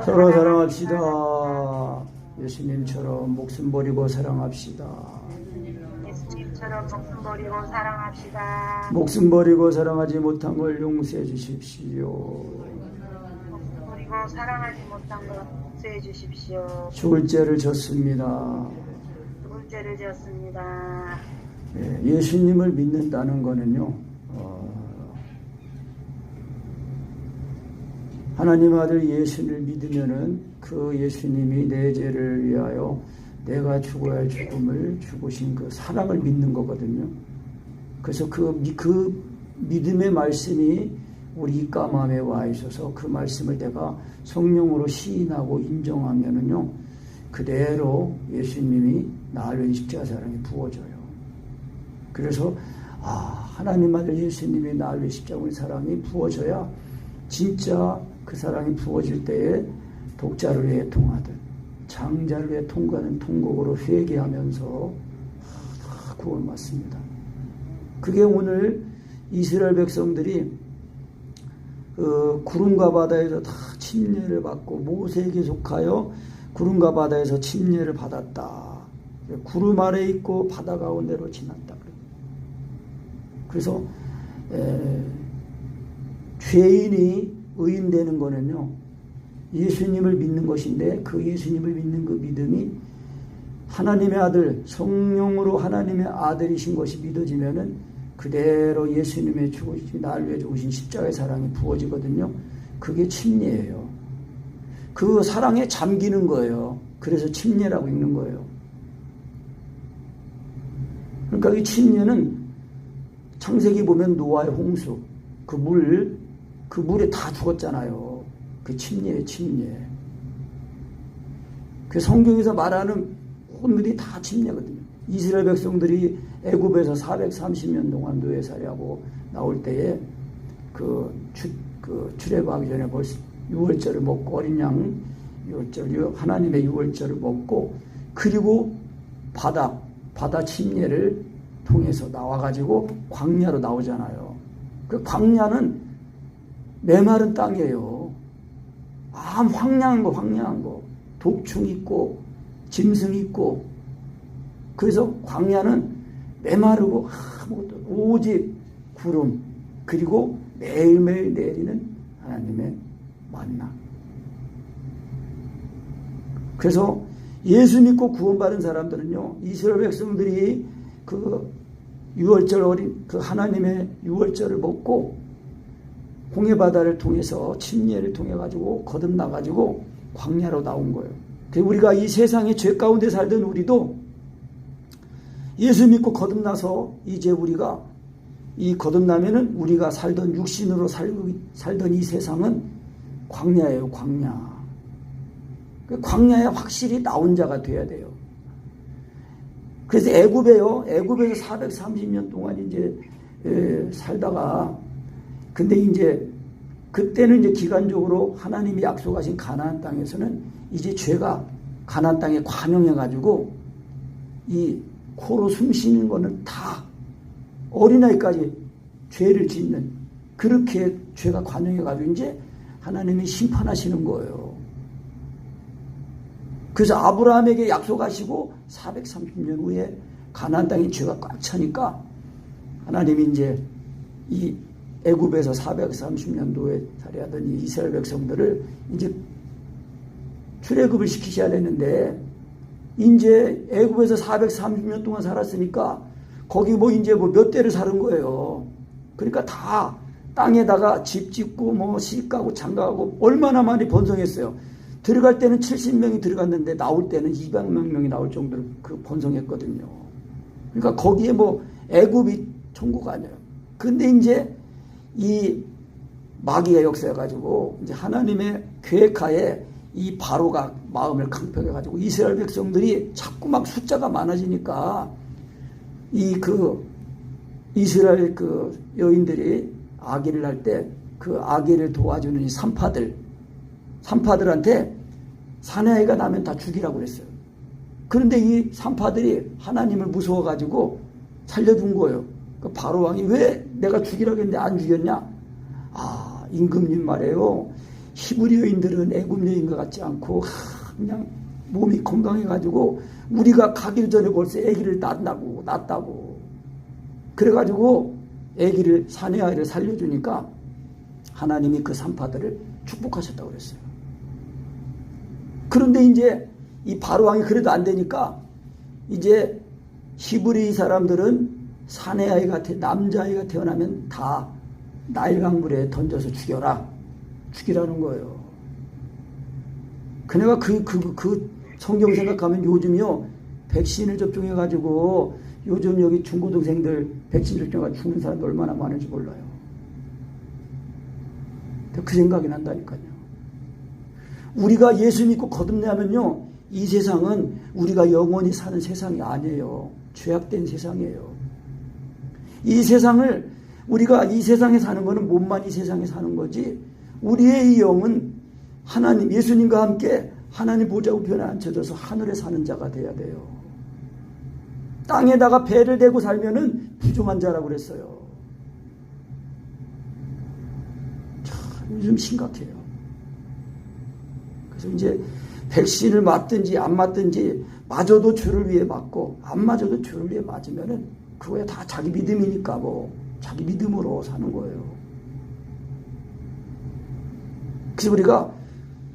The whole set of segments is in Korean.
서로 사랑합시다. 예수님처럼 목숨 버리고 사랑합시다. 예수님처럼 목숨 버리고 사랑합시다. 목숨 버리고 사랑하지 못한 걸 용서해 주십시오. 목숨 버리고 사랑하지 못한 것 용서해 주십시오. 죽을 죄를 졌습니다. 죽을 죄를 지었습니다. 예수님을 믿는다는 거는요, 하나님 아들 예수를 믿으면은 그 예수님이 내 죄를 위하여 내가 죽어야 할 죽음을 죽으신 그 사랑을 믿는 거거든요. 그래서 그 믿음의 말씀이 우리 입가 마음에 와 있어서 그 말씀을 내가 성령으로 시인하고 인정하면은요, 그대로 예수님이 나를 위해 십자가 사랑이 부어져요. 그래서 하나님 아들 예수님이 나를 위해 십자가 사랑이 부어져야 진짜 그 사랑이 부어질 때에 독자를 위해 통하듯 장자를 위해 통과하는 통곡으로 회개하면서 구원받습니다. 그게 오늘 이스라엘 백성들이 구름과 바다에서 다 침례를 받고 모세에게 속하여 구름과 바다에서 침례를 받았다. 구름 아래 있고 바다 가운데로 지났다. 그래서 죄인이 의인되는 거는요, 예수님을 믿는 것인데 그 예수님을 믿는 그 믿음이 하나님의 아들, 성령으로 하나님의 아들이신 것이 믿어지면은 그대로 예수님의 죽으신, 나를 위해 죽으신 십자가의 사랑이 부어지거든요. 그게 침례예요. 그 사랑에 잠기는 거예요. 그래서 침례라고 읽는 거예요. 그러니까 이 침례는 창세기 보면 노아의 홍수, 그 물에 다 죽었잖아요. 그 침례예요, 침례. 그 성경에서 말하는 혼들이 다 침례거든요. 이스라엘 백성들이 애굽에서 430년 동안 노예살이하고 나올 때에 출애굽하기 전에 벌써 유월절을 먹고 어린 양 유월절, 하나님의 유월절을 먹고 그리고 바다 침례를 통해서 나와가지고 광야로 나오잖아요. 그 광야는 메마른 땅이에요. 황량한 거. 독충 있고, 짐승 있고. 그래서 광야는 메마르고 아무것도 오직 구름, 그리고 매일매일 내리는 하나님의 만나. 그래서 예수 믿고 구원받은 사람들은요, 이스라엘 백성들이 그 하나님의 유월절을 먹고 홍해 바다를 통해서 침례를 통해 가지고 거듭나 가지고 광야로 나온 거예요. 우리가 이 세상의 죄 가운데 살던 우리도 예수 믿고 거듭나서 이제 우리가 거듭나면은 우리가 살던 육신으로 살던 이 세상은 광야예요, 광야. 광야에 확실히 나온 자가 돼야 돼요. 그래서 애굽에서 430년 동안 이제 살다가, 근데 이제 그때는 이제 기간적으로 하나님이 약속하신 가나안 땅에서는 이제 죄가 가나안 땅에 관영해가지고 이 코로 숨 쉬는 거는 다 어린아이까지 죄를 짓는, 그렇게 죄가 관영해가지고 이제 하나님이 심판하시는 거예요. 그래서 아브라함에게 약속하시고 430년 후에 가나안 땅에 죄가 꽉 차니까 하나님이 이제 이 애굽에서 430년도에 살해하던 이 이스라엘 백성들을 이제 출애굽을 시키셔야 되는데, 이제 애굽에서 430년 동안 살았으니까 거기 이제 몇 대를 사는 거예요. 그러니까 다 땅에다가 집 짓고 시 까고 장가가고 얼마나 많이 번성했어요. 들어갈 때는 70명이 들어갔는데 나올 때는 200명이 나올 정도로 번성했거든요. 그러니까 거기에 애굽이 천국 아니에요. 근데 이제 이 마귀가 역사해가지고 이제 하나님의 계획하에 이 바로가 마음을 강팍해가지고 이스라엘 백성들이 자꾸 숫자가 많아지니까 이스라엘 여인들이 아기를 할 때 그 아기를 도와주는 이 산파들한테 사내아이가 나면 다 죽이라고 그랬어요. 그런데 이 산파들이 하나님을 무서워가지고 살려준 거예요. 바로 왕이 왜 내가 죽이라고 했는데 안 죽였냐? 임금님 말이에요. 히브리 여인들은 애굽 여인과 같지 않고 그냥 몸이 건강해가지고 우리가 가기 전에 벌써 아기를 낳았다고 그래가지고 아기를 사내 아이를 살려주니까 하나님이 그 산파들을 축복하셨다고 그랬어요. 그런데 이제 이 바로왕이 그래도 안 되니까 이제 히브리 사람들은 사내 아이가 남자아이가 태어나면 다 나일 강물에 던져서 죽이라는 거예요. 그네가 그 성경 생각하면 요즘요 백신을 접종해가지고 요즘 여기 중고등생들 백신 접종해가지고 죽는 사람도 얼마나 많은지 몰라요. 그 생각이 난다니까요. 우리가 예수 믿고 거듭나면요 이 세상은 우리가 영원히 사는 세상이 아니에요. 죄악된 세상이에요. 이 세상을 우리가 이 세상에 사는 거는 몸만 이 세상에 사는 거지 우리의 이 영은 하나님 예수님과 함께 하나님 보좌우편에 앉혀져서 하늘에 사는 자가 돼야 돼요. 땅에다가 배를 대고 살면은 부정한 자라고 그랬어요. 참 요즘 심각해요. 그래서 이제 백신을 맞든지 안 맞든지 맞아도 주를 위해 맞고 안 맞아도 주를 위해 맞으면은 그거야 다 자기 믿음이니까 뭐 자기 믿음으로 사는 거예요. 그래서 우리가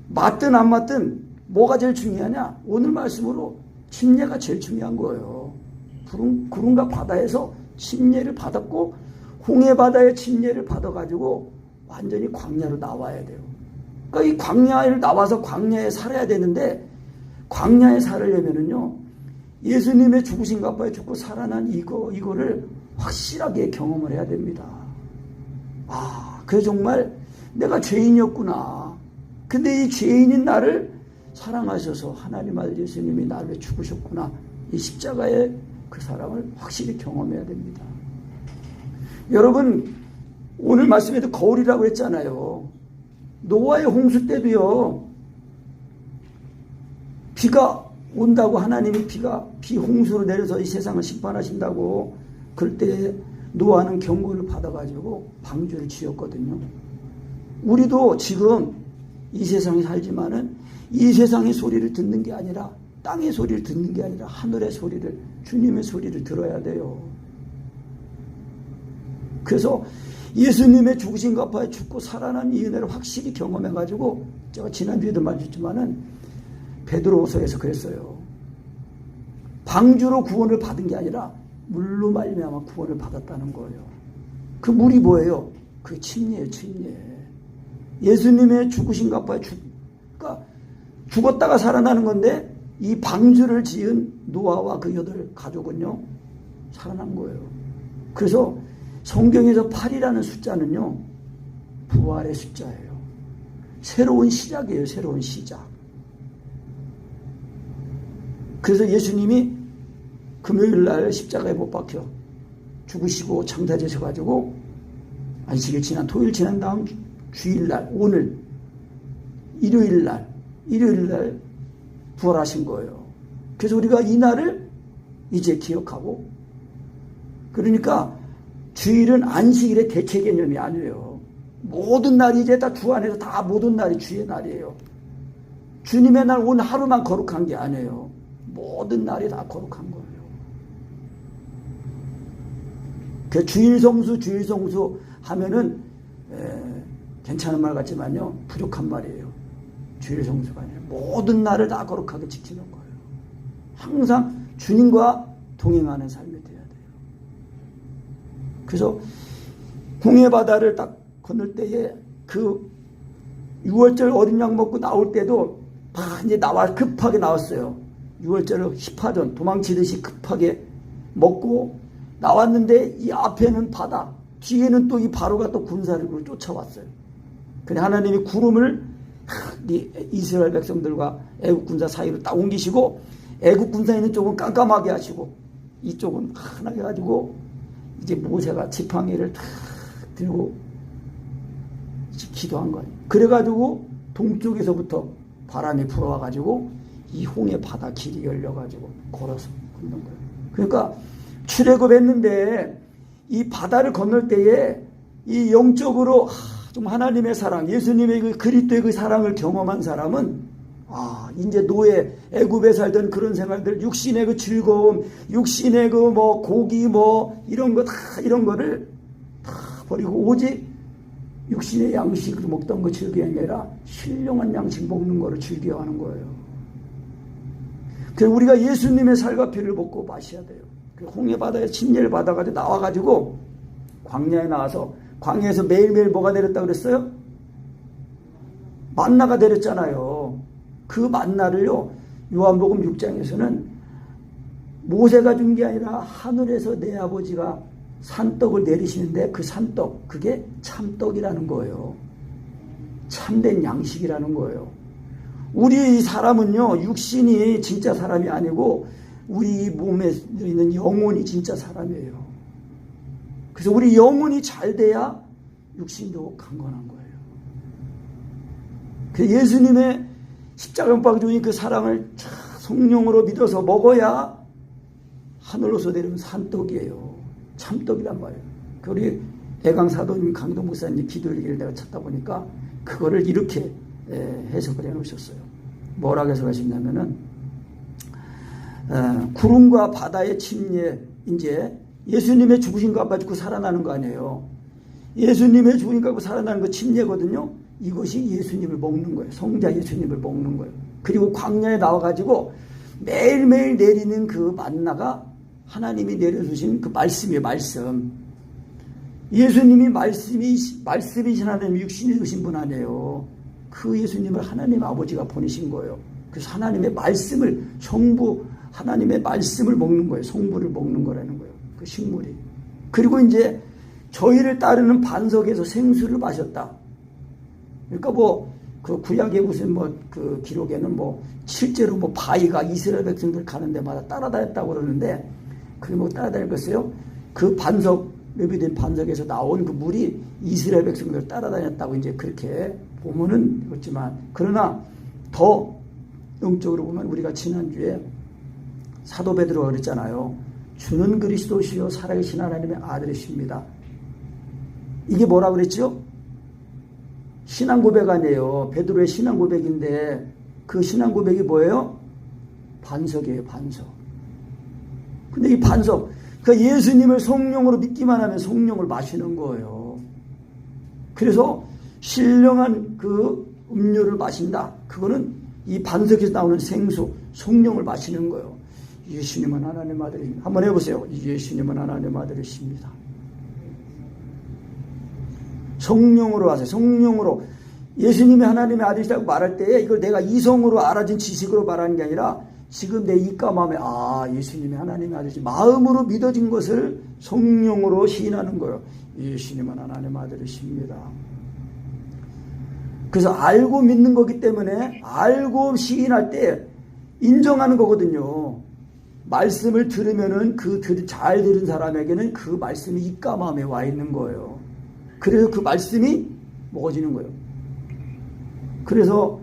맞든 안 맞든 뭐가 제일 중요하냐? 오늘 말씀으로 침례가 제일 중요한 거예요. 구름과 바다에서 침례를 받았고 홍해 바다의 침례를 받아가지고 완전히 광야로 나와야 돼요. 그러니까 이 광야를 나와서 광야에 살아야 되는데 광야에 살으려면은요 예수님의 죽으신 값에 죽고 살아난 이거를 확실하게 경험을 해야 됩니다. 그게 정말 내가 죄인이었구나. 근데 이 죄인인 나를 사랑하셔서 하나님 아들 예수님이 나를 위해 죽으셨구나. 이 십자가의 그 사랑을 확실히 경험해야 됩니다. 여러분 오늘 말씀에도 거울이라고 했잖아요. 노아의 홍수 때도요 비가 온다고 하나님이 비 홍수로 내려서 이 세상을 심판하신다고 그럴 때 노아는 경고를 받아가지고 방주를 지었거든요. 우리도 지금 이 세상에 살지만은 이 세상의 소리를 듣는 게 아니라 땅의 소리를 듣는 게 아니라 하늘의 소리를 주님의 소리를 들어야 돼요. 그래서 예수님의 죽으신 값에 죽고 살아난 이 은혜를 확실히 경험해가지고 제가 지난주에도 말했지만은 베드로서에서 그랬어요. 방주로 구원을 받은 게 아니라 물로 말미암아 구원을 받았다는 거예요. 그 물이 뭐예요? 그 침례예요, 침례. 예수님의 죽으신 값에 그러니까 죽었다가 살아나는 건데 이 방주를 지은 노아와 그 8 가족은요 살아난 거예요. 그래서 성경에서 8이라는 숫자는요 부활의 숫자예요. 새로운 시작이에요. 새로운 시작. 그래서 예수님이 금요일날 십자가에 못 박혀 죽으시고 장사되셔가지고 안식일 지난 토요일 지난 다음 주일날 오늘 일요일날 부활하신 거예요. 그래서 우리가 이 날을 이제 기억하고 그러니까 주일은 안식일의 대체 개념이 아니에요. 모든 날이 이제 다 주 안에서 다 모든 날이 주의 날이에요. 주님의 날 오늘 하루만 거룩한 게 아니에요. 모든 날이 다 거룩한 거예요. 그 주일 성수 하면은 괜찮은 말 같지만요 부족한 말이에요. 주일 성수가 아니라 모든 날을 다 거룩하게 지키는 거예요. 항상 주님과 동행하는 삶이 돼야 돼요. 그래서 홍해 바다를 딱 건널 때에 그 6월절 어린 양 먹고 나올 때도 이제 급하게 나왔어요. 6월절 힙하던 도망치듯이 급하게 먹고 나왔는데 이 앞에는 바다, 뒤에는 또 이 바로가 또 군사력으로 쫓아왔어요. 근데 하나님이 구름을 이스라엘 백성들과 애국 군사 사이로 딱 옮기시고 애국 군사 있는 쪽은 깜깜하게 하시고 이쪽은 환하게 해가지고 이제 모세가 지팡이를 탁 들고 기도한 거예요. 그래가지고 동쪽에서부터 바람이 불어와가지고 이 홍해 바다 길이 열려가지고 걸어서 건넌 거예요. 그러니까 출애굽했는데 이 바다를 건널 때에 이 영적으로 좀 하나님의 사랑, 예수님의 그 그리스도의 그 사랑을 경험한 사람은 이제 노예, 애굽에 살던 그런 생활들, 육신의 그 즐거움, 육신의 그 뭐 고기 뭐 이런 거 다 이런 거를 다 버리고 오직 육신의 양식으로 먹던 거 즐기는 게 아니라 신령한 양식 먹는 거를 즐겨하는 거예요. 그래서 우리가 예수님의 살과 피를 먹고 마셔야 돼요. 홍해 바다에 침례를 받아가지고 나와가지고 광야에 나와서 광야에서 매일매일 뭐가 내렸다고 그랬어요? 만나가 내렸잖아요. 그 만나를요, 요한복음 6장에서는 모세가 준 게 아니라 하늘에서 내 아버지가 산떡을 내리시는데 그 산떡, 그게 참떡이라는 거예요. 참된 양식이라는 거예요. 우리 사람은요, 육신이 진짜 사람이 아니고 우리 몸에 있는 영혼이 진짜 사람이에요. 그래서 우리 영혼이 잘 돼야 육신도 강건한 거예요. 그 예수님의 십자가 못 박으신 그 사랑을 성령으로 믿어서 먹어야 하늘로서 내려온 산떡이에요. 참떡이란 말이에요. 우리 대강사도님 강도 목사님 기도 일기를 내가 찾다 보니까 그거를 이렇게 해석을 해 놓으셨어요. 뭐라고 해석하셨냐면은 구름과 바다의 침례, 이제 예수님의 죽으신 것 가지고 살아나는 거 아니에요. 예수님의 죽으신 것 가지고 살아나는 거 침례거든요. 이것이 예수님을 먹는 거예요. 성자 예수님을 먹는 거예요. 그리고 광야에 나와가지고 매일매일 내리는 그 만나가 하나님이 내려주신 그 말씀이에요. 말씀. 예수님이 말씀이신 하나님, 육신이 되신 분 아니에요. 그 예수님을 하나님 아버지가 보내신 거예요. 그래서 하나님의 말씀을, 성부 하나님의 말씀을 먹는 거예요. 성부를 먹는 거라는 거예요. 그 식물이. 그리고 이제 저희를 따르는 반석에서 생수를 마셨다. 그러니까 그 구약의 무슨 그 기록에는 실제로 바위가 이스라엘 백성들 가는 데마다 따라다녔다고 그러는데, 그게 따라다녔겠어요? 그 반석, 레비된 반석에서 나온 그 물이 이스라엘 백성들 따라다녔다고 이제 그렇게 보면은 그렇지만, 그러나 더 영적으로 보면 우리가 지난주에 사도 베드로가 그랬잖아요. 주는 그리스도시요 살아계신 하나님의 아들이십니다. 이게 뭐라 그랬죠? 신앙 고백 아니에요. 베드로의 신앙 고백인데 그 신앙 고백이 뭐예요? 반석이에요. 반석. 근데 이 반석, 그러니까 예수님을 성령으로 믿기만 하면 성령을 마시는 거예요. 그래서 신령한 그 음료를 마신다. 그거는 이 반석에서 나오는 생수, 성령을 마시는 거예요. 예수님은 하나님 아들입니다. 한번 해보세요. 예수님은 하나님 아들이십니다. 성령으로 하세요. 성령으로. 예수님이 하나님의 아들이라고 말할 때 이걸 내가 이성으로 알아진 지식으로 말하는 게 아니라 지금 내 입과 마음에 예수님이 하나님의 아들이지, 마음으로 믿어진 것을 성령으로 시인하는 거예요. 예수님은 하나님의 아들이십니다. 그래서 알고 믿는 거기 때문에 알고 시인할 때 인정하는 거거든요. 말씀을 들으면은 잘 들은 사람에게는 그 말씀이 입과 마음에 와 있는 거예요. 그래서 그 말씀이 먹어지는 거예요. 그래서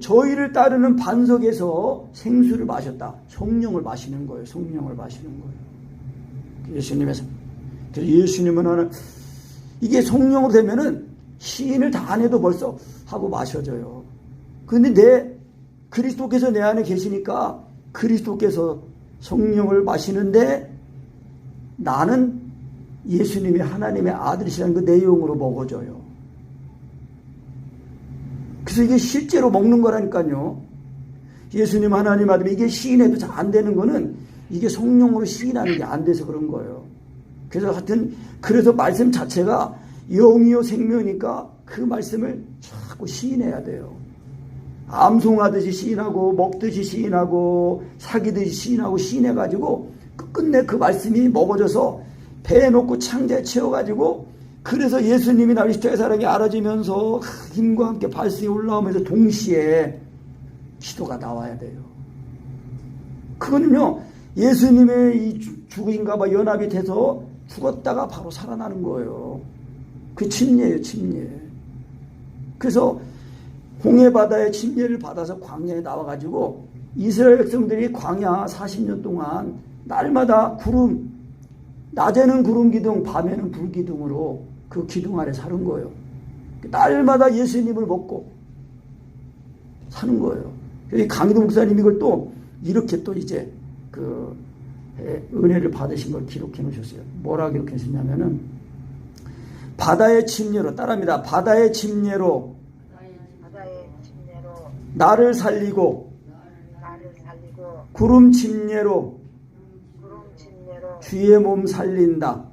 저희를 따르는 반석에서 생수를 마셨다. 성령을 마시는 거예요. 성령을 마시는 거예요. 예수님에서. 예수님은 이게 성령으로 되면은 시인을 다 안 해도 벌써 하고 마셔져요. 그런데 그리스도께서 내 안에 계시니까 그리스도께서 성령을 마시는데 나는 예수님이 하나님의 아들이시라는 그 내용으로 먹어져요. 그래서 이게 실제로 먹는 거라니까요. 예수님 하나님 아들, 이게 시인해도 잘 안 되는 거는 이게 성령으로 시인하는 게 안 돼서 그런 거예요. 그래서 하여튼 그래서 말씀 자체가 영이요 생명이니까 그 말씀을 자꾸 시인해야 돼요. 암송하듯이 시인하고 먹듯이 시인하고 사귀듯이 시인하고 시인해가지고 끝내 그 말씀이 먹어져서 배에 놓고 창자에 채워가지고, 그래서 예수님이 나를 십자가의 사랑이 알아지면서 힘과 함께 발성이 올라오면서 동시에 기도가 나와야 돼요. 그거는요, 예수님의 이 죽음과 연합이 돼서 죽었다가 바로 살아나는 거예요. 그 침례예요, 침례. 그래서 홍해 바다의 침례를 받아서 광야에 나와가지고 이스라엘 백성들이 광야 40년 동안 날마다 낮에는 구름 기둥, 밤에는 불 기둥으로 그 기둥 아래 사는 거예요. 날마다 예수님을 먹고 사는 거예요. 강희도 목사님이 이걸 또 이렇게 또 이제 그 은혜를 받으신 걸 기록해 놓으셨어요. 뭐라 기록했었냐면은 바다의 침례로 따라합니다. 바다의 침례로 나를 살리고 구름 침례로 주의 몸 살린다.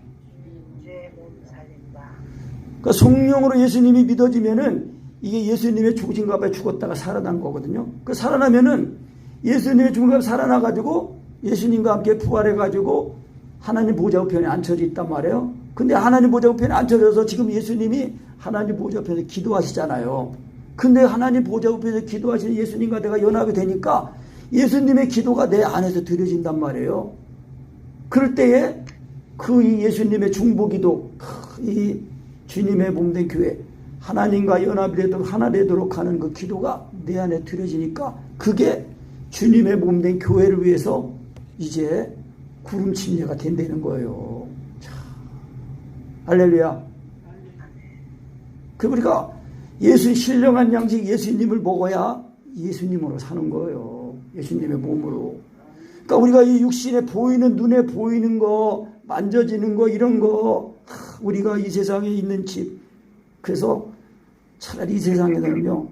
그러니까 성령으로 예수님이 믿어지면은 이게 예수님의 죽으신 가운데 죽었다가 살아난 거거든요. 그 살아나면은 예수님의 죽은 가운데 살아나가지고 예수님과 함께 부활해가지고 하나님 보좌 우편에 앉혀져 있단 말이에요. 근데 하나님 보좌 우편에 앉혀져서 지금 예수님이 하나님 보좌 우편에서 기도하시잖아요. 근데 하나님 보좌 우편에서 기도하시는 예수님과 내가 연합이 되니까 예수님의 기도가 내 안에서 들려진단 말이에요. 그럴 때에 그 이 예수님의 중보기도, 이 주님의 몸된 교회, 하나님과 연합이 되도록 하나 되도록 하는 그 기도가 내 안에 들려지니까 그게 주님의 몸된 교회를 위해서 이제 구름 침례가 된다는 거예요. 자, 할렐루야. 그 우리가 예수 신령한 양식 예수님을 먹어야 예수님으로 사는 거예요. 예수님의 몸으로. 그러니까 우리가 이 육신에 보이는, 눈에 보이는 거, 만져지는 거, 이런 거, 우리가 이 세상에 있는 집, 그래서 차라리 이 세상에서는요,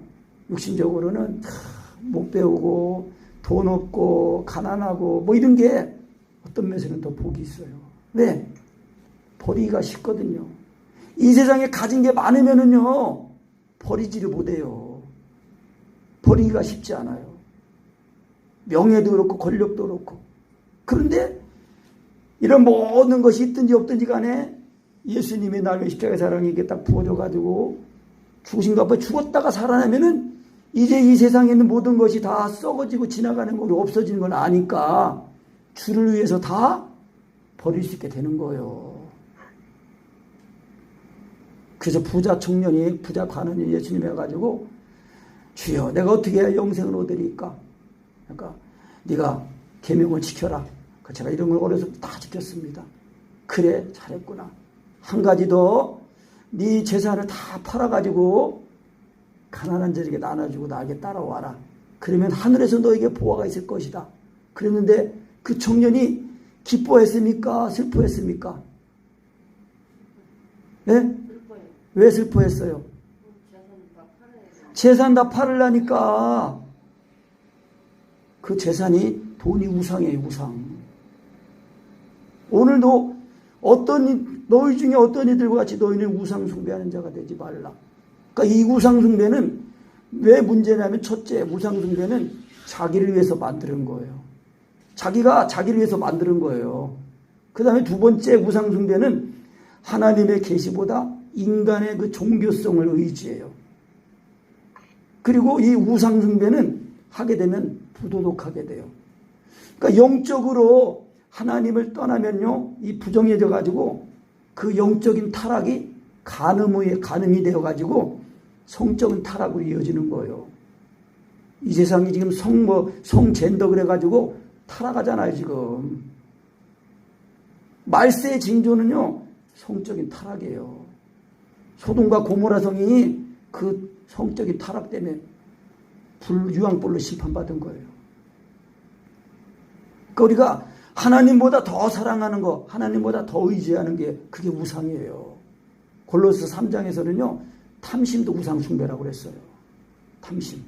육신적으로는 못 배우고 돈 없고 가난하고 뭐 이런 게 어떤 면에서는 더 복이 있어요. 왜? 버리기가 쉽거든요. 이 세상에 가진 게 많으면은요, 버리지를 못해요. 버리기가 쉽지 않아요. 명예도 그렇고 권력도 그렇고. 그런데 이런 모든 것이 있든지 없든지 간에 예수님의 나를 십자가의 사랑이 이게 딱 부어져가지고 죽으신가 봐 죽었다가 살아나면은 이제 이 세상에 있는 모든 것이 다 썩어지고 지나가는 거고 없어지는 걸 아니까 주를 위해서 다 버릴 수 있게 되는 거예요. 그래서 부자 청년이, 부자 관원이 예수님 해가지고 주여 내가 어떻게 해야 영생을 얻으리까? 그러니까 네가 계명을 지켜라. 제가 이런 걸 어려서 다 지켰습니다. 그래 잘했구나. 한 가지 더, 네 재산을 다 팔아가지고 가난한 자에게 나눠주고 나에게 따라와라. 그러면 하늘에서 너에게 보화가 있을 것이다. 그랬는데 그 청년이 기뻐했습니까? 슬퍼했습니까? 네? 왜 슬퍼했어요? 재산 다 팔으려니까. 그 재산이 돈이 우상이에요, 우상. 오늘도 너희 중에 어떤 이들과 같이 너희는 우상 숭배하는 자가 되지 말라. 그러니까 이 우상 숭배는 왜 문제냐면, 첫째, 우상 숭배는 자기를 위해서 만드는 거예요. 자기가 자기를 위해서 만드는 거예요. 그 다음에 두 번째 우상 숭배는 하나님의 계시보다 인간의 그 종교성을 의지해요. 그리고 이 우상 숭배는 하게 되면 부도덕하게 돼요. 그러니까 영적으로 하나님을 떠나면요, 이 부정해져 가지고 그 영적인 타락이 간음이 되어 가지고 성적인 타락으로 이어지는 거예요. 이 세상이 지금 성젠더 그래 가지고 타락하잖아요, 지금. 말세의 징조는요, 성적인 타락이에요. 소돔과 고모라 성이 그 성적인 타락 때문에 유황불로 심판받은 거예요. 그러니까 우리가 하나님보다 더 사랑하는 거, 하나님보다 더 의지하는 게 그게 우상이에요. 골로새 3장에서는요, 탐심도 우상 숭배라고 그랬어요. 탐심.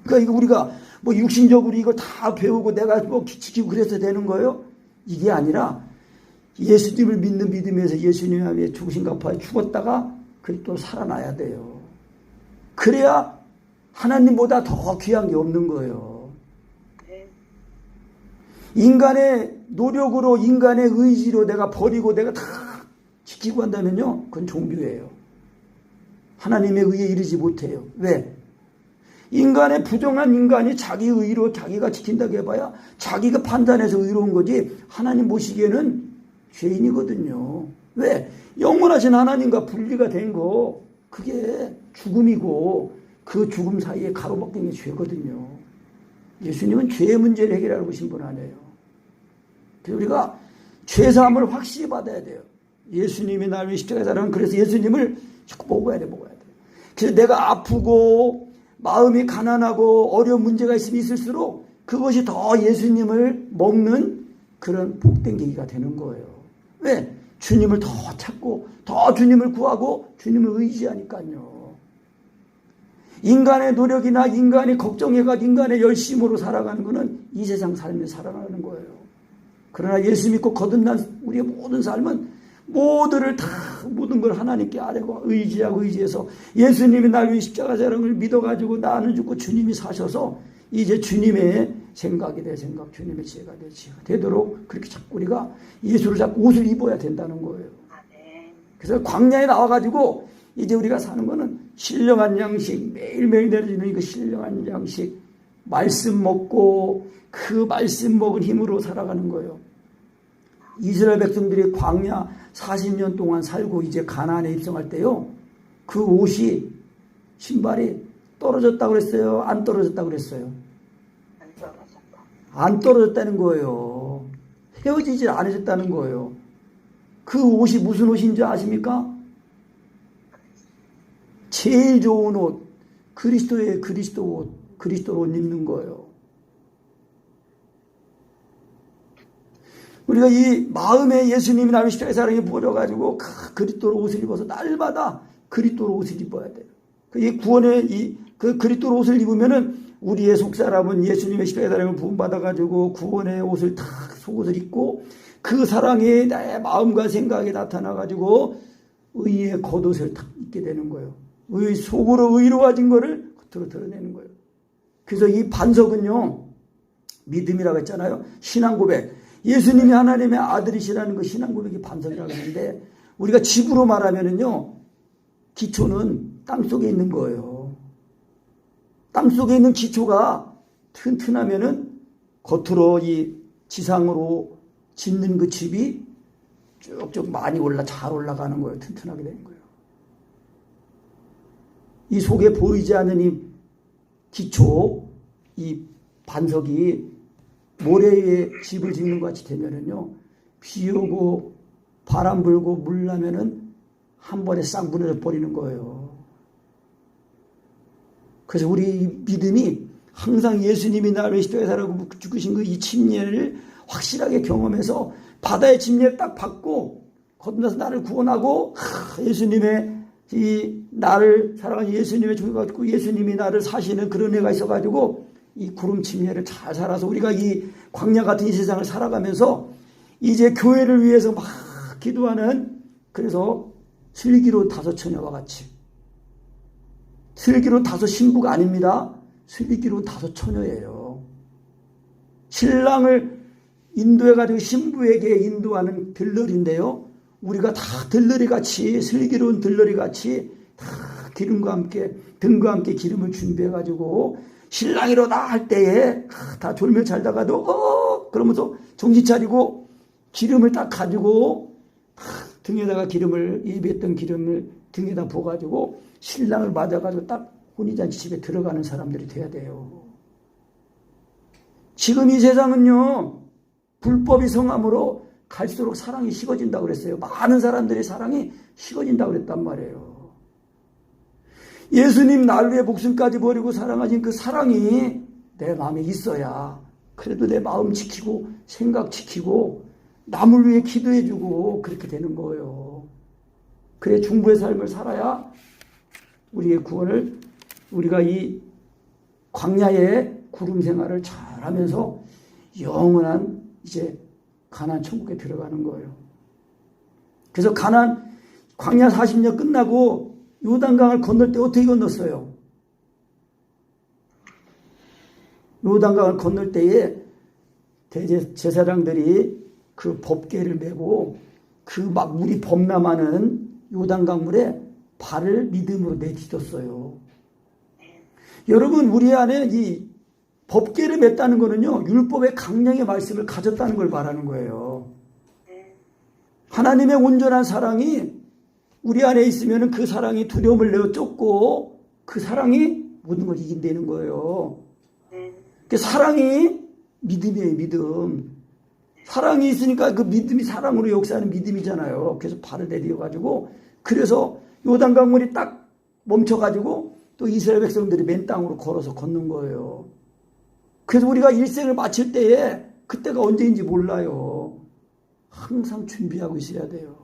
그러니까 이거 우리가 뭐 육신적으로 이거 다 배우고 내가 뭐 지키고 그래서 되는 거예요? 이게 아니라 예수님을 믿는 믿음에서 예수님을 위해 죽으신 갚아 죽었다가 또 살아나야 돼요. 그래야 하나님보다 더 귀한 게 없는 거예요. 인간의 노력으로, 인간의 의지로 내가 버리고 내가 다 지키고 한다면요, 그건 종교예요. 하나님의 의에 이르지 못해요. 왜? 인간의 부정한 인간이 자기 의로 자기가 지킨다고 해봐야 자기가 판단해서 의로운 거지, 하나님 보시기에는 죄인이거든요. 왜? 영원하신 하나님과 분리가 된 거, 그게 죽음이고 그 죽음 사이에 가로막힌 게 죄거든요. 예수님은 죄의 문제를 해결하고 오신 분 아니에요. 그래서 우리가 죄사함을 확실히 받아야 돼요. 예수님이 나를 위해 십자가에 달아난, 그래서 예수님을 자꾸 먹어야 돼. 그래서 내가 아프고 마음이 가난하고 어려운 문제가 있으면 있을수록 그것이 더 예수님을 먹는 그런 복된 계기가 되는 거예요. 왜? 주님을 더 찾고 더 주님을 구하고 주님을 의지하니까요. 인간의 노력이나 인간이 걱정해가지고 인간의 열심으로 살아가는 것은 이 세상 삶에 살아가는 거예요. 그러나 예수 믿고 거듭난 우리의 모든 삶은 모든 걸 하나님께 아뢰고 의지해서 예수님이 나를 위해 십자가 자랑을 믿어가지고 나는 죽고 주님이 사셔서 이제 주님의 생각이 내 생각, 주님의 지혜가 내 지혜가 되도록 그렇게 자꾸 우리가 예수를 잡고 옷을 입어야 된다는 거예요. 그래서 광야에 나와가지고 이제 우리가 사는 거는 신령한 양식, 매일매일 내려지는 이거 신령한 양식, 말씀 먹고 그 말씀 먹은 힘으로 살아가는 거예요. 이스라엘 백성들이 광야 40년 동안 살고 이제 가나안에 입성할 때요, 그 옷이, 신발이 떨어졌다고 그랬어요? 안 떨어졌다고 그랬어요? 안 떨어졌다는 거예요. 헤어지지 않으셨다는 거예요. 그 옷이 무슨 옷인지 아십니까? 제일 좋은 옷, 그리스도의 그리스도 옷, 그리스도 옷 입는 거예요. 우리가 이 마음에 예수님이 나를 십자가의 사랑에 부어져가지고 그리스도 옷을 입어서 날마다 그리스도 옷을 입어야 돼요. 이 구원의 그 그리스도 옷을 입으면은 우리의 속사람은 예수님의 십자가의 사랑을 부음받아가지고 구원의 옷을 탁 속옷을 입고 그 사랑이 나의 마음과 생각에 나타나가지고 의의 겉옷을 탁 입게 되는 거예요. 속으로 의로워진 거를 겉으로 드러내는 거예요. 그래서 이 반석은요, 믿음이라고 했잖아요. 신앙 고백. 예수님이 하나님의 아들이시라는 그 신앙 고백이 반석이라고 하는데, 우리가 집으로 말하면은요, 기초는 땅속에 있는 거예요. 땅속에 있는 기초가 튼튼하면은 겉으로 이 지상으로 짓는 그 집이 쭉쭉 많이 잘 올라가는 거예요. 튼튼하게 되는 거예요. 이 속에 보이지 않는 이 기초, 이 반석이 모래 위에 집을 짓는 것 같이 되면은요, 비 오고 바람 불고 물 나면은 한 번에 싹 무너져 버리는 거예요. 그래서 우리 믿음이 항상 예수님이 나를 십자가에 달아서 죽으신 그 이 침례를 확실하게 경험해서 바다의 침례를 딱 받고 거듭나서 나를 구원하고 예수님의 나를 사랑하는 예수님의 죽어가지고 예수님이 나를 사시는 그런 애가 있어가지고 이 구름 침례를 잘 살아서 우리가 이 광야 같은 이 세상을 살아가면서 이제 교회를 위해서 막 기도하는, 그래서 슬기로운 다섯 처녀와 같이, 슬기로운 다섯 신부가 아닙니다. 슬기로운 다섯 처녀예요. 신랑을 인도해가지고 신부에게 인도하는 들러리인데요, 우리가 다 들러리같이, 슬기로운 들러리같이 다 기름과 함께, 등과 함께 기름을 준비해가지고 신랑이로다 할 때에 다 졸며 잘다가도 그러면서 정신 차리고 기름을 딱 가지고 등에다가 기름을, 입에 있던 기름을 등에다 부어가지고 신랑을 맞아가지고 딱 혼인잔치 집에 들어가는 사람들이 돼야 돼요. 지금 이 세상은요, 불법이 성함으로 갈수록 사랑이 식어진다고 그랬어요. 많은 사람들의 사랑이 식어진다고 그랬단 말이에요. 예수님 나를 위해 목숨까지 버리고 사랑하신 그 사랑이 내 마음에 있어야 그래도 내 마음 지키고 생각 지키고 남을 위해 기도해주고 그렇게 되는 거예요. 그래 중보의 삶을 살아야 우리의 구원을, 우리가 이 광야의 구름 생활을 잘하면서 영원한 이제 가나안 천국에 들어가는 거예요. 그래서 광야 40년 끝나고 요단강을 건널 때 어떻게 건넜어요? 요단강을 건널 때에 제사장들이 그 법궤를 메고 그 막 물이 범람하는 요단강 물에 발을 믿음으로 내딛었어요. 여러분, 우리 안에 이 법궤를 맸다는 거는요, 율법의 강령의 말씀을 가졌다는 걸 말하는 거예요. 하나님의 온전한 사랑이 우리 안에 있으면 그 사랑이 두려움을 내어 쫓고 그 사랑이 모든 걸 이긴다는 거예요. 그 사랑이 믿음이에요, 믿음. 사랑이 있으니까 그 믿음이 사랑으로 역사하는 믿음이잖아요. 그래서 발을 내디뎌가지고 그래서 요단강물이 딱 멈춰가지고 또 이스라엘 백성들이 맨 땅으로 걸어서 걷는 거예요. 그래서 우리가 일생을 마칠 때에 그때가 언제인지 몰라요. 항상 준비하고 있어야 돼요.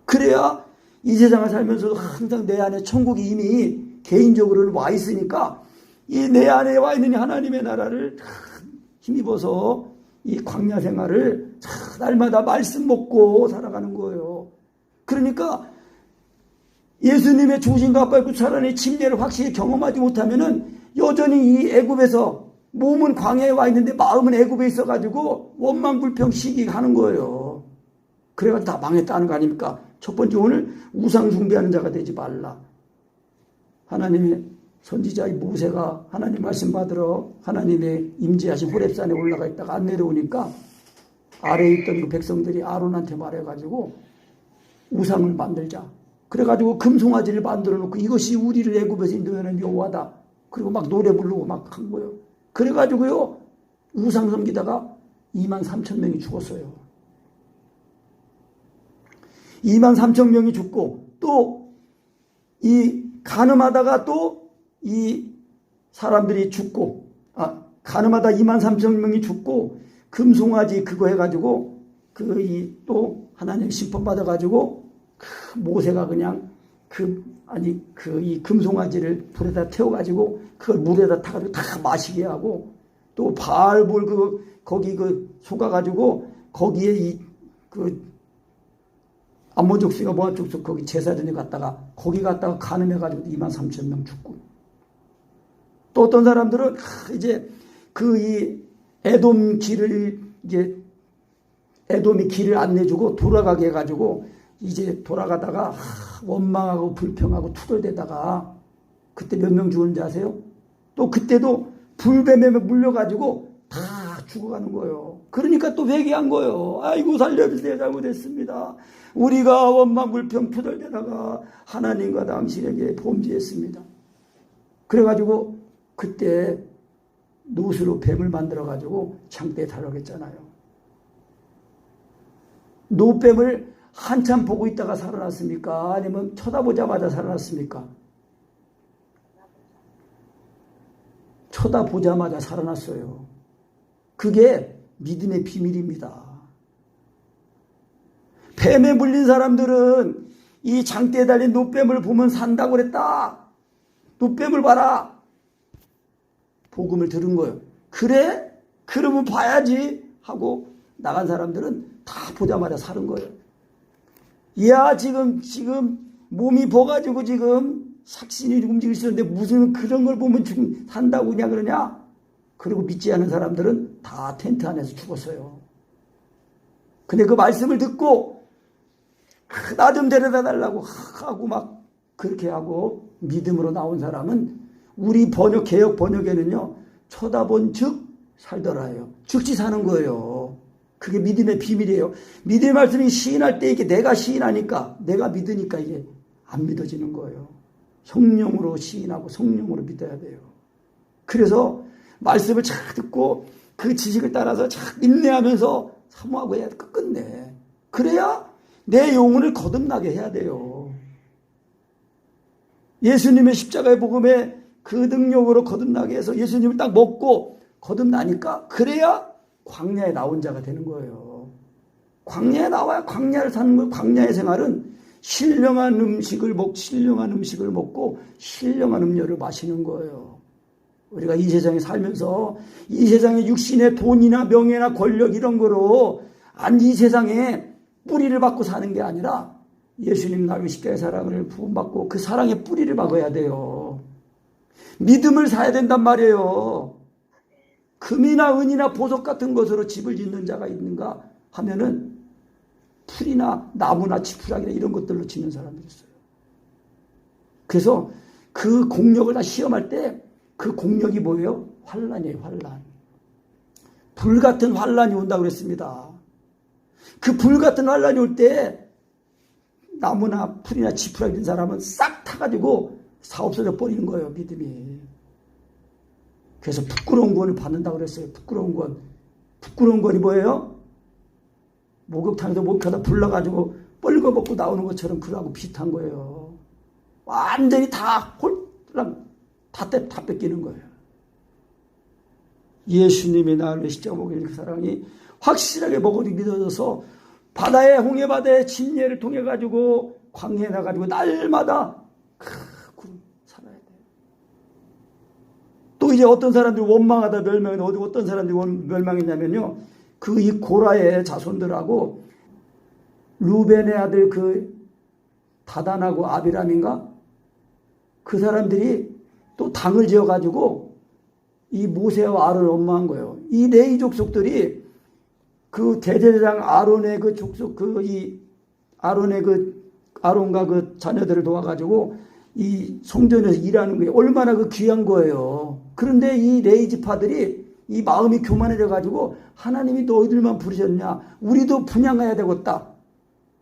그래야 이 세상을 살면서도 항상 내 안에 천국이 이미 개인적으로는 와 있으니까 이 내 안에 와 있는 하나님의 나라를 힘입어서 이 광야 생활을 날마다 말씀 먹고 살아가는 거예요. 그러니까 예수님의 죽으심과 밟고 살아낸 침례를 확실히 경험하지 못하면은 여전히 이 애굽에서 몸은 광야에 와 있는데 마음은 애굽에 있어가지고 원망불평 시기하는 거예요. 그래가지고 다 망했다는 거 아닙니까? 첫 번째 오늘 우상 숭배하는 자가 되지 말라. 하나님의 선지자 모세가 하나님 말씀 받으러 하나님의 임재하신 호렙산에 올라가 있다가 안 내려오니까 아래에 있던 그 백성들이 아론한테 말해가지고 우상을 만들자. 그래가지고 금송아지를 만들어 놓고 이것이 우리를 애굽에서 인도하는 여호와다. 그리고 막 노래 부르고 막 한 거예요. 그래가지고요 우상 섬기다가 23,000명이 죽었어요. 23,000명이 죽고 또 이 간음하다가 또 이 사람들이 죽고 간음하다 23,000명이 죽고 금송아지 그거 해가지고 또 하나님 심판 받아가지고 모세가 그냥 이 금송아지를 불에다 태워가지고 그걸 물에다 타가지고 다 마시게 하고 또 바알볼 거기 속아가지고 거기에 암몬 족속과 모압 족속 거기 제사전에 갔다가 거기 갔다가 간음해가지고 23,000명 죽고 또 어떤 사람들은 이제 이 에돔 길을 이제 에돔이 길을 안 내주고 돌아가게 해가지고 이제 돌아가다가 원망하고 불평하고 투덜대다가 그때 몇 명 죽었는지 아세요? 또 그때도 불뱀에 물려가지고 다 죽어가는 거예요. 그러니까 또 회개한 거예요. 아이고 살려주세요. 잘못했습니다. 우리가 원망 불평 투덜대다가 하나님과 당신에게 범죄했습니다. 그래가지고 그때 노수로 뱀을 만들어가지고 창대에 달라겠잖아요. 노뱀을 한참 보고 있다가 살아났습니까? 아니면 쳐다보자마자 살아났습니까? 쳐다보자마자 살아났어요. 그게 믿음의 비밀입니다. 뱀에 물린 사람들은 이 장대에 달린 노뱀을 보면 산다고 그랬다. 노뱀을 봐라. 복음을 들은 거예요. 그래? 그러면 봐야지 하고 나간 사람들은 다 보자마자 사는 거예요. 야 지금 몸이 버가지고 지금 삭신이 움직일 수 있는데 무슨 그런 걸 보면 산다고 그냥 그러냐? 그리고 믿지 않은 사람들은 다 텐트 안에서 죽었어요. 근데 그 말씀을 듣고 나 좀 데려다 달라고 하고 막 그렇게 하고 믿음으로 나온 사람은 우리 개역 번역에는요 쳐다본 즉 살더라요. 즉시 사는 거예요. 그게 믿음의 비밀이에요. 믿음의 말씀이 시인할 때 이게 내가 시인하니까 내가 믿으니까 이게 안 믿어지는 거예요. 성령으로 시인하고 성령으로 믿어야 돼요. 그래서 말씀을 잘 듣고 그 지식을 따라서 잘 인내하면서 사모하고 해야 끝내. 그래야 내 영혼을 거듭나게 해야 돼요. 예수님의 십자가의 복음에 그 능력으로 거듭나게 해서 예수님을 딱 먹고 거듭나니까 그래야 광야에 나온 자가 되는 거예요. 광야에 나와야 광야를 사는 거예요. 광야의 생활은 신령한 음식을 먹고 신령한 음료를 마시는 거예요. 우리가 이 세상에 살면서 이 세상의 육신의 돈이나 명예나 권력 이런 거로 이 세상에 뿌리를 받고 사는 게 아니라 예수님 나의 십자가의 사랑을 부음받고 그 사랑의 뿌리를 박아야 돼요. 믿음을 사야 된단 말이에요. 금이나 은이나 보석 같은 것으로 집을 짓는 자가 있는가 하면은 풀이나 나무나 지푸라기나 이런 것들로 짓는 사람들이 있어요. 그래서 그 공력을 다 시험할 때 그 공력이 뭐예요? 환란이에요. 환란. 불 같은 환란이 온다고 그랬습니다. 그 불 같은 환란이 올 때 나무나 풀이나 지푸라기 있는 사람은 싹 타가지고 사 없어져 버리는 거예요. 믿음이. 그래서 부끄러운 구원을 받는다고 그랬어요. 부끄러운 구원. 부끄러운 거니 뭐예요? 목욕탕에서 목욕하다 불러가지고 뻘거벗고 나오는 것처럼 그러고 비슷한 거예요. 완전히 다 홀랑 다 뺏기는 거예요. 예수님이 나를 위해 십자가 못 그 사랑이 확실하게 먹어도 믿어져서 바다에 홍해바다의 침례를 통해 가지고 광야에 나가지고 날마다 구름 살아야 돼요. 또 이제 어떤 사람들이 원망하다 멸망했는데 어떤 사람들이 멸망했냐면요. 그 이 고라의 자손들하고 루벤의 아들 그 다단하고 아비람인가? 그 사람들이 또 당을 지어가지고 이 모세와 아론을 원망한 거예요. 이 레위 족속들이 그 대제사장 아론의 그 족속 아론과 그 자녀들을 도와가지고 이 성전에서 일하는 거예요. 얼마나 그 귀한 거예요. 그런데 이 레위 지파들이 이 마음이 교만해져 가지고 하나님이 너희들만 부르셨냐? 우리도 분양해야 되겠다.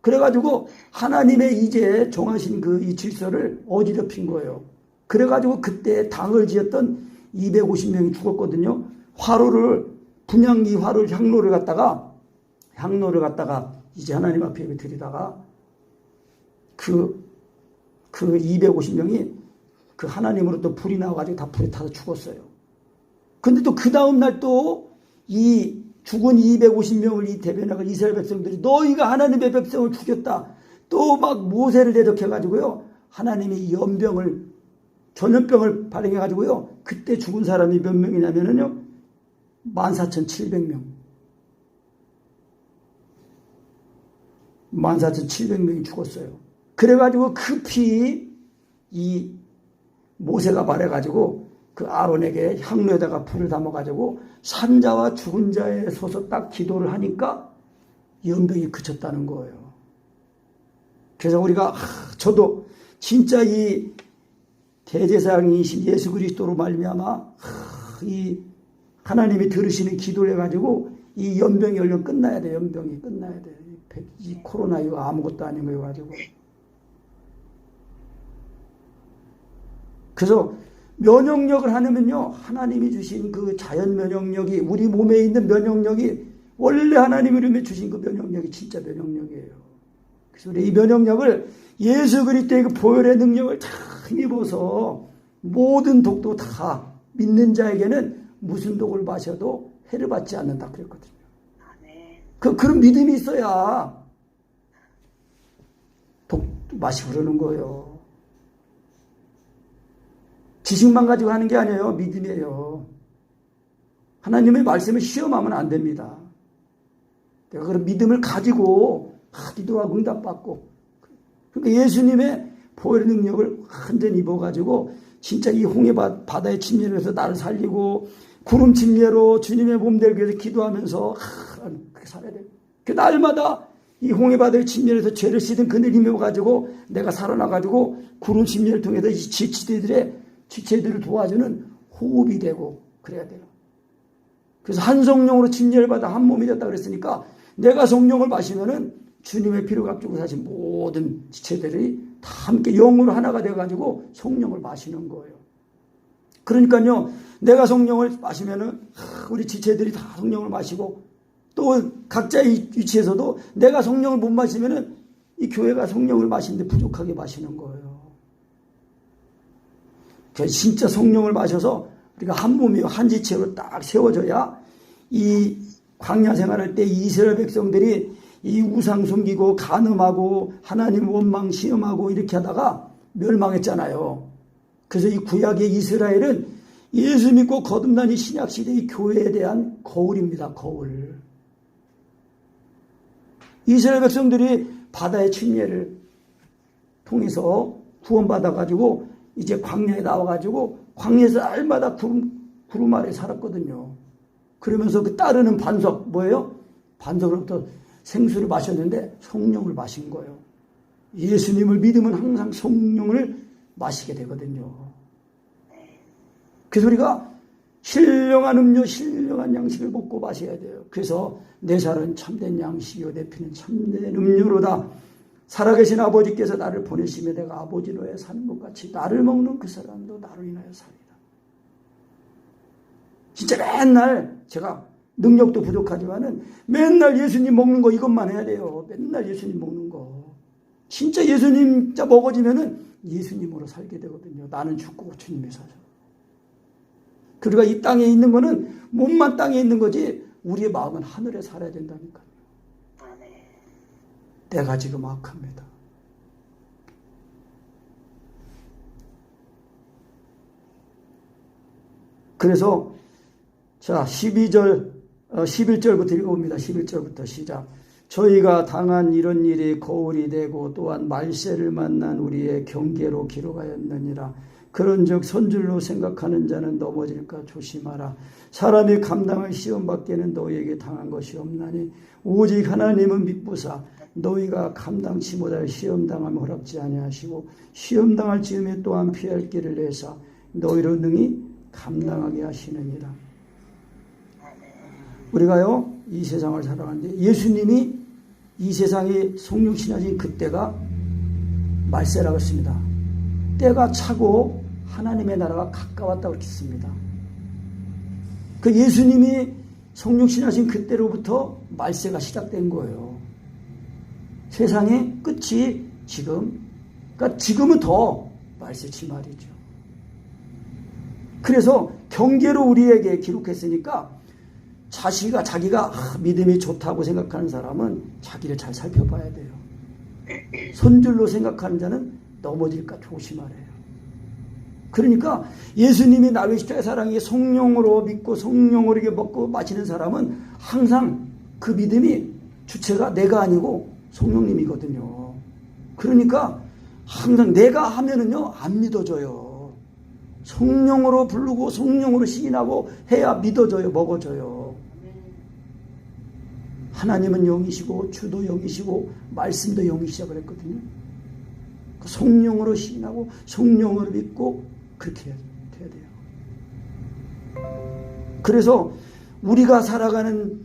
그래가지고 하나님의 이제 정하신 그 이 질서를 어지럽힌 거예요. 그래가지고 그때 당을 지었던 250명이 죽었거든요. 향로를 갖다가 이제 하나님 앞에 예배 드리다가 그 250명이 그 하나님으로부터 불이 나와가지고 다 불에 타서 죽었어요. 근데 또 그 다음날 또 이 죽은 250명을 이 대변하고 이스라엘 백성들이 너희가 하나님의 백성을 죽였다. 또 막 모세를 대적해가지고요. 하나님이 전염병을 발행해가지고요. 그때 죽은 사람이 몇 명이냐면요. 14,700명. 14,700명이 죽었어요. 그래가지고 급히 이 모세가 말해가지고 그 아론에게 향로에다가 불을 담아가지고 산자와 죽은 자에 서서 딱 기도를 하니까 연병이 그쳤다는 거예요. 그래서 우리가 저도 진짜 이 대제사장이신 예수 그리스도로 말미암아 이 하나님이 들으시는 기도를 해가지고 이 연병이 얼른 끝나야 돼. 연병이 끝나야 돼. 이 코로나 이거 아무것도 아닌 거여 가지고. 그래서 면역력을 하려면요, 하나님이 주신 그 자연 면역력이, 우리 몸에 있는 면역력이 원래 하나님이 이름에 주신 그 면역력이 진짜 면역력이에요. 그래서 우리 이 면역력을 예수 그리스도의 그 보혈의 능력을 다 힘입어서 모든 독도 다 믿는 자에게는 무슨 독을 마셔도 해를 받지 않는다 그랬거든요. 그런 믿음이 있어야 독 마시고 그러는 거예요. 지식만 가지고 하는 게 아니에요. 믿음이에요. 하나님의 말씀을 시험하면 안 됩니다. 내가 그런 믿음을 가지고 기도하고 응답받고, 그러니까 예수님의 보혈의 능력을 완전히 입어가지고 진짜 이 홍해 바다의 침례를 해서 나를 살리고 구름 침례로 주님의 몸 되기 위해서 기도하면서 그렇게 살아야 돼요. 그 날마다 이 홍해 바다의 침례를 해서 죄를 씻은 그늘 힘입어가지고 내가 살아나가지고 구름 침례를 통해서 이 지체들을 도와주는 호흡이 되고 그래야 돼요. 그래서 한 성령으로 침례를 받아 한 몸이 됐다 그랬으니까 내가 성령을 마시면은 주님의 피를 값주고 사신 모든 지체들이 다 함께 영으로 하나가 돼가지고 성령을 마시는 거예요. 그러니까요, 내가 성령을 마시면은 우리 지체들이 다 성령을 마시고, 또 각자의 위치에서도 내가 성령을 못 마시면은 이 교회가 성령을 마시는데 부족하게 마시는 거예요. 진짜 성령을 마셔서 우리가 한 몸이요, 한 지체로 딱 세워져야 이 광야 생활할 때 이스라엘 백성들이 이 우상 숨기고 간음하고 하나님 원망 시험하고 이렇게 하다가 멸망했잖아요. 그래서 이 구약의 이스라엘은 예수 믿고 거듭난 이 신약시대의 교회에 대한 거울입니다. 거울. 이스라엘 백성들이 바다의 침례를 통해서 구원받아가지고 이제 광야에 나와가지고 광야에서 날마다 구름 아래 살았거든요. 그러면서 그 따르는 반석 뭐예요? 반석으로부터 생수를 마셨는데 성령을 마신 거예요. 예수님을 믿으면 항상 성령을 마시게 되거든요. 그래서 우리가 신령한 음료, 신령한 양식을 먹고 마셔야 돼요. 그래서 내 살은 참된 양식이요 내 피는 참된 음료로다. 살아계신 아버지께서 나를 보내시며 내가 아버지로 해 사는 것 같이 나를 먹는 그 사람도 나로 인하여 살리라. 진짜 맨날 제가 능력도 부족하지만은 맨날 예수님 먹는 거 이것만 해야 돼요. 맨날 예수님 먹는 거. 진짜 예수님 진짜 먹어지면은 예수님으로 살게 되거든요. 나는 죽고 주님이 사죠. 그러니까 이 땅에 있는 거는 몸만 땅에 있는 거지 우리의 마음은 하늘에 살아야 된다니까요. 때가 지금 악합니다. 그래서 자 11절부터 읽어봅니다. 11절부터 시작. 저희가 당한 이런 일이 거울이 되고 또한 말세를 만난 우리의 경계로 기록하였느니라. 그런즉 선줄로 생각하는 자는 넘어질까 조심하라. 사람이 감당할 시험 밖에는 너희에게 당한 것이 없나니 오직 하나님은 믿부사 너희가 감당치 못할 시험 당함을 허락지 아니하시고 시험 당할 즈음에 또한 피할 길을 내사 너희로 능히 감당하게 하시느니라. 우리가요 이 세상을 살아가는데 예수님이 이 세상에 성육신하신 그때가 말세라고 했습니다. 때가 차고 하나님의 나라가 가까웠다고 했습니다. 그 예수님이 성육신하신 그때로부터 말세가 시작된 거예요. 세상의 끝이 지금, 그러니까 지금은 더 말세치 말이죠. 그래서 경계로 우리에게 기록했으니까 자기가 믿음이 좋다고 생각하는 사람은 자기를 잘 살펴봐야 돼요. 손줄로 생각하는 자는 넘어질까 조심하래요. 그러니까 예수님이 나의 십자가의 사랑이 성령으로 믿고 성령으로 이렇게 먹고 마시는 사람은 항상 그 믿음이 주체가 내가 아니고 성령님이거든요. 그러니까 항상 내가 하면은요 안 믿어져요. 성령으로 부르고 성령으로 시인하고 해야 믿어져요. 먹어져요. 하나님은 영이시고 주도 영이시고 말씀도 영이시라고 그랬거든요. 성령으로 시인하고 성령으로 믿고 그렇게 해야 돼요. 그래서 우리가 살아가는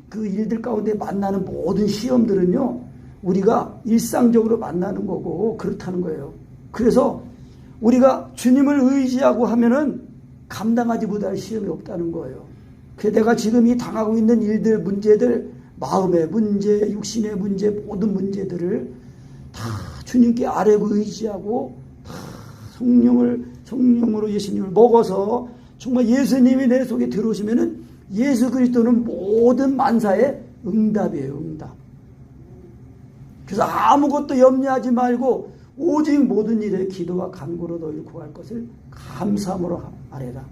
그 일들 가운데 만나는 모든 시험들은요 우리가 일상적으로 만나는 거고 그렇다는 거예요. 그래서 우리가 주님을 의지하고 하면은 감당하지 못할 시험이 없다는 거예요. 그래서 내가 지금 이 당하고 있는 일들, 문제들, 마음의 문제, 육신의 문제, 모든 문제들을 다 주님께 아뢰고 의지하고 다 성령으로 예수님을 먹어서 정말 예수님이 내 속에 들어오시면은 예수 그리스도는 모든 만사의 응답이에요. 응답. 그래서 아무것도 염려하지 말고 오직 모든 일에 기도와 간구로 너희를 구할 것을 감사함으로 아뢰라.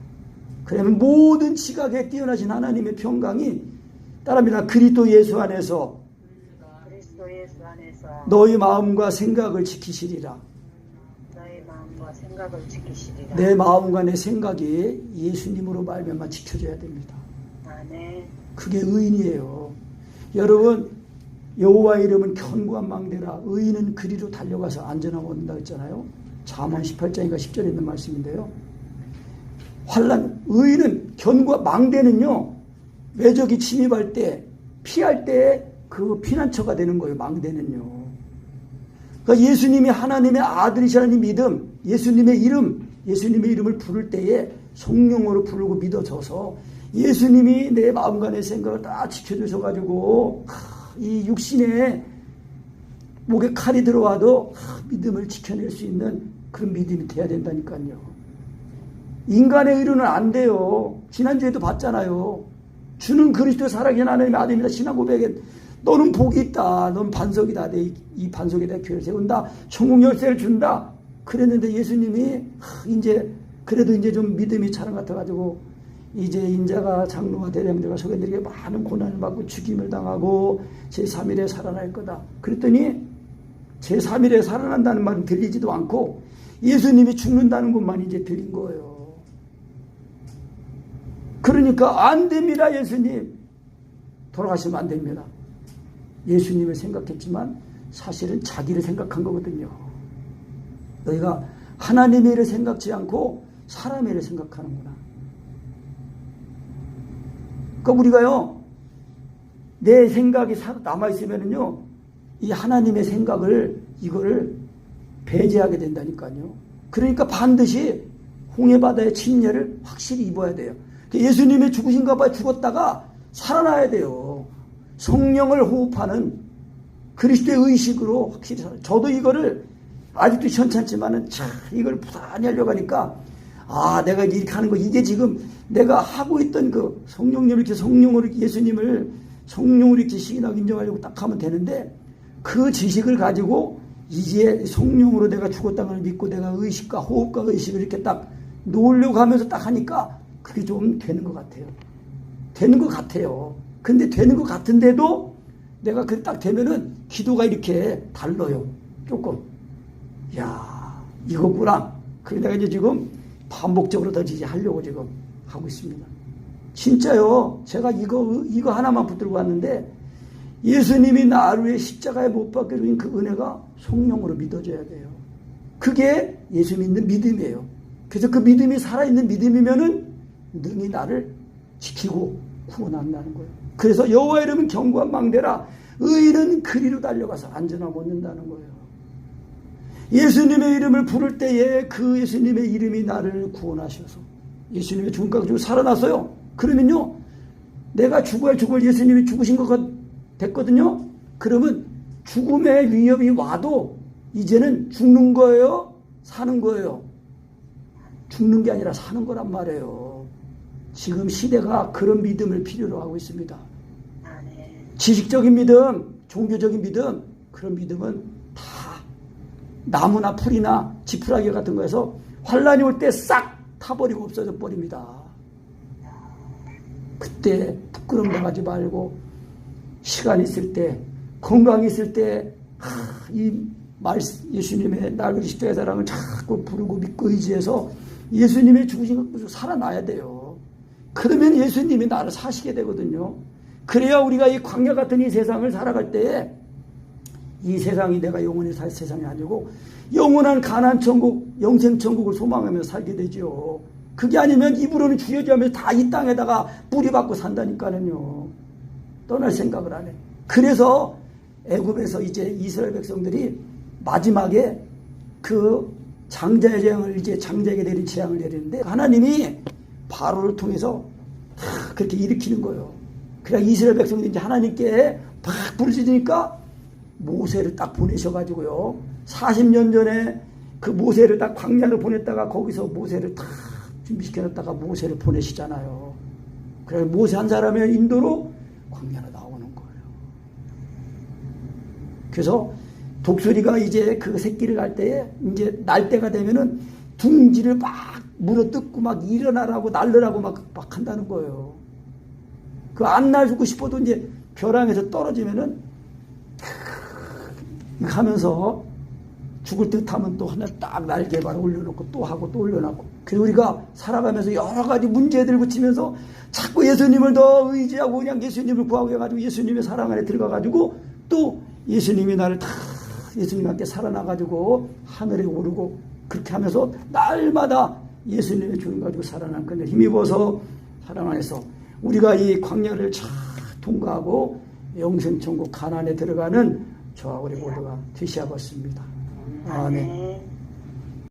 그러면 모든 지각에 뛰어나신 하나님의 평강이 따릅니다. 그리스도 예수 안에서 너희 마음과 생각을 지키시리라. 내 마음과 내 생각이 예수님으로 말미암아 지켜져야 됩니다. 그게 의인이에요. 여러분 여호와의 이름은 견고한 망대라. 의인은 그리로 달려가서 안전하고 온다 했잖아요. 잠언 18장인가 10절에 있는 말씀인데요. 환난 의인은 견고한 망대는요. 외적이 침입할 때 피할 때 그 피난처가 되는 거예요. 망대는요. 그러니까 예수님이 하나님의 아들이시라는 믿음, 예수님의 이름을 부를 때에 성령으로 부르고 믿어져서 예수님이 내 마음과 내 생각을 다 지켜주셔가지고 이 육신에 목에 칼이 들어와도 믿음을 지켜낼 수 있는 그런 믿음이 돼야 된다니까요. 인간의 의로는 안 돼요. 지난주에도 봤잖아요. 주는 그리스도 살아계신 하나님의 아들입니다. 신앙 고백에 너는 복이 있다. 너는 반석이다. 이 반석에 내 교회를 세운다. 천국 열쇠를 준다. 그랬는데 예수님이 그래도 이제 좀 믿음이 차는 것 같아가지고 이제 인자가 장로와 대령들과 소견들에게 많은 고난을 받고 죽임을 당하고 제3일에 살아날 거다. 그랬더니 제3일에 살아난다는 말은 들리지도 않고 예수님이 죽는다는 것만 이제 들린 거예요. 그러니까 안 됩니다. 예수님 돌아가시면 안 됩니다. 예수님을 생각했지만 사실은 자기를 생각한 거거든요. 너희가 하나님의 일을 생각지 않고 사람의 일을 생각하는구나. 그러니까 우리가요 내 생각이 남아있으면은요 이 하나님의 생각을 이거를 배제하게 된다니까요. 그러니까 반드시 홍해바다의 침례를 확실히 입어야 돼요. 예수님이 죽으신가 봐요. 죽었다가 살아나야 돼요. 성령을 호흡하는 그리스도의 의식으로 확실히 살아요. 저도 이거를 아직도 현찮지만은 참 이걸 부단히 하려고 하니까 내가 이렇게 하는 거 이게 지금 내가 하고 있던 그 성령님 이렇게 성령으로 예수님을 성령으로 이렇게 시인하고 인정하려고 딱 하면 되는데 그 지식을 가지고 이제 성령으로 내가 죽었다는 걸 믿고 내가 의식과 호흡과 의식을 이렇게 딱 놓으려고 하면서 딱 하니까 그게 좀 되는 것 같아요. 되는 것 같아요. 근데 되는 것 같은데도 내가 그 딱 되면은 기도가 이렇게 달라요. 조금. 야, 이거구나. 그래 내가 이제 지금 반복적으로 더 이제 하려고 지금 하고 있습니다. 진짜요. 제가 이거 하나만 붙들고 왔는데 예수님이 나를 위해 십자가에 못 박혀 주신 그 은혜가 성령으로 믿어져야 돼요. 그게 예수 믿는 믿음이에요. 그래서 그 믿음이 살아있는 믿음이면은 능히 나를 지키고 구원한다는 거예요. 그래서 여호와의 이름은 견고한 망대라 의인은 그리로 달려가서 안전하고 얻는다는 거예요. 예수님의 이름을 부를 때에 그 예수님의 이름이 나를 구원하셔서 예수님의 죽음과 죽고 살아났어요. 그러면요 내가 죽어야 죽을 예수님이 죽으신 것 됐거든요. 그러면 죽음의 위협이 와도 이제는 죽는 거예요? 사는 거예요? 죽는 게 아니라 사는 거란 말이에요. 지금 시대가 그런 믿음을 필요로 하고 있습니다. 지식적인 믿음, 종교적인 믿음, 그런 믿음은 다 나무나 풀이나 지푸라기 같은 거에서 환란이 올 때 싹 타버리고 없어져 버립니다. 그때 부끄러움 당하지 말고 시간 있을 때 건강 있을 때 이 예수님의 나를 십자가의 사랑을 자꾸 부르고 믿고 의지해서 예수님의 죽으신 것 가지고 살아나야 돼요. 그러면 예수님이 나를 사시게 되거든요. 그래야 우리가 이 광야 같은 이 세상을 살아갈 때에 이 세상이 내가 영원히 살 세상이 아니고 영원한 가나안 천국, 영생 천국을 소망하면서 살게 되죠. 그게 아니면 입으로는 주여주면서 다 이 땅에다가 뿌리 박고 산다니까는요. 떠날 생각을 안 해. 그래서 애굽에서 이제 이스라엘 백성들이 마지막에 그 장자의 재앙을 이제 장자에게 내린 재앙을 내리는데 하나님이 바로를 통해서 그렇게 일으키는 거예요. 그래 이스라엘 백성들이 이제 하나님께 막 부르짖으니까 모세를 딱 보내셔가지고요. 40년 전에 그 모세를 딱 광야로 보냈다가 거기서 모세를 딱 준비시켜놨다가 모세를 보내시잖아요. 그래 모세 한 사람의 인도로 광야로 나오는 거예요. 그래서 독수리가 이제 그 새끼를 갈 때에 이제 날 때가 되면은 둥지를 막 물어뜯고 막 일어나라고 날르라고 막 한다는 거예요. 그 안 날고 싶어도 이제 벼랑에서 떨어지면은 하면서 죽을 듯 하면 또 하나 딱 날개 바로 올려놓고 또 하고 또 올려놓고. 그래서 우리가 살아가면서 여러 가지 문제들 붙이면서 자꾸 예수님을 더 의지하고 그냥 예수님을 구하고 해가지고 예수님의 사랑 안에 들어가가지고 또 예수님이 나를 다 예수님과 함께 살아나가지고 하늘에 오르고 그렇게 하면서 날마다 예수님의 죽음 가지고 살아난 건데 힘입어서 사랑 안에서 우리가 이 광야를 잘 통과하고 영생천국 가나안에 들어가는 저와 우리 모두가 되시아봤습니다. 아멘.